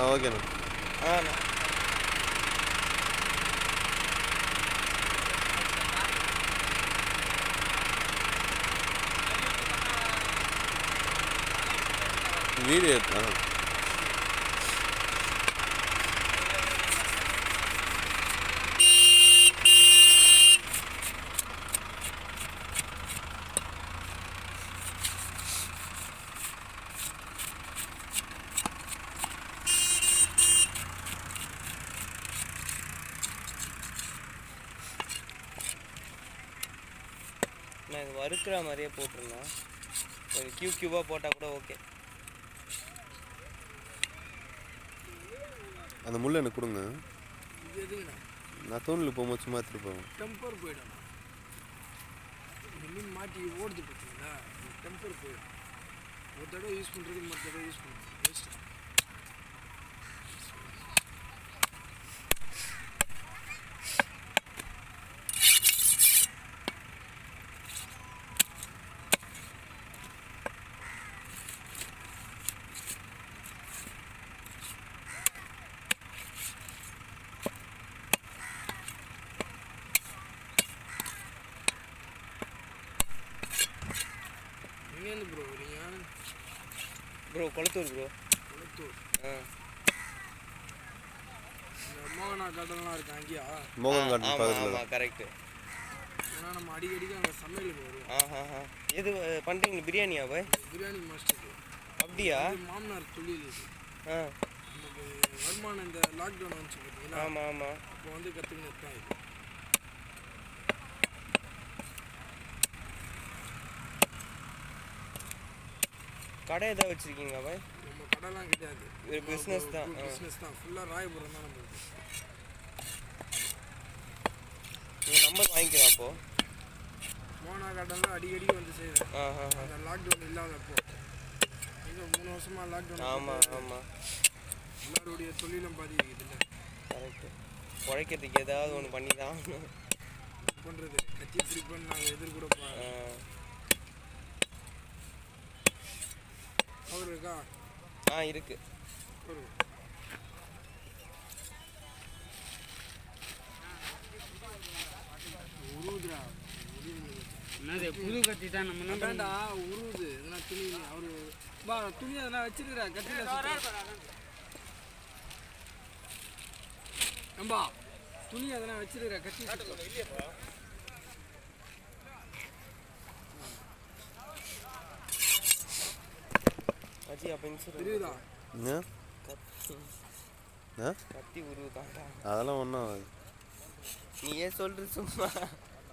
ஓகேண்ணா. வீடியோ நான் இது வறுக்கிற மாதிரியே போட்டுருந்தேன். கொஞ்சம் கியூபாக போட்டால் கூட ஓகே. அந்த முள் எனக்கு கொடுங்க. நான் தோணில் போகும்போது சும்மா எடுத்துட்டு போவேன். டெம்பர் போயிடும். இந்த மீன் மாட்டி ஓடுது பார்த்தீங்களா, டெம்பர் போயிடும். ஒரு தடவை யூஸ் பண்ணுறது மற்ற தடவை யூஸ் பண்ணுறது வேஸ்ட்டு. எங்கேருந்து ப்ரோ வரீங்க? Bro Kolathur bro. கொளத்தூர். இந்த மோகனா கார்டன்லாம் இருக்கு அங்கேயா? மோகன் கார்டன் பக்கத்தில். ஆமாம் கரெக்டு. ஏன்னா நம்ம அடிக்கடிக்கு அங்கே சமையலுக்கு வருவோம். எது பண்ணுறீங்க? பிரியாணியா பாய்? பிரியாணி மாஸ்டர். அப்படியா? மாமனார் தொழில் இது. நமக்கு வருமானம் இந்த லாக்டவுன் வந்துச்சு பார்த்தீங்களா? ஆமாம். அப்போ வந்து கற்றுக்கினது தான் இது. கடை எதாவது வச்சுருக்கீங்களா பாய்? நம்ம கடைலாம் கிடையாது. ஒரு பிஸ்னஸ் தான். பிஸ்னஸ் தான். ஃபுல்லாக ராயபுரம் தான் நம்மளுக்கு. உங்கள் நம்பர் வாங்கிக்கலாம் அப்போது. மோகனா கார்டனில் அடிக்கடி வந்து செய்வேன். அந்த லாக்டவுன் இல்லாதப்போ. இன்னும் 3 வருஷமாக லாக்டவுன். ஆமாம். எல்லாருடைய தொழிலும் பாதிக்குது இல்லை? கரெக்டு. உழைக்கிறதுக்கு ஏதாவது ஒன்று பண்ணி தான் பண்ணுறது. கட்சி பிடிப்பேன்னு நாங்கள் எதிர்கூட அவர் இருக்கா? இருக்கு. உருவுதுரா. என்னது புது கத்தி தான் நம்ம வேண்டா உருவுது. எதனா துணி அவரு துணி அதெல்லாம் வச்சிருக்கிறா கட்டில. நம்பா துணி அதெல்லாம் வச்சிருக்கிறா கட்டி. தெரியுதா? கத்தி உருவுதாண்டா. அதெல்லாம் ஒன்றும் நீ ஏன் சொல்ற சும்மா?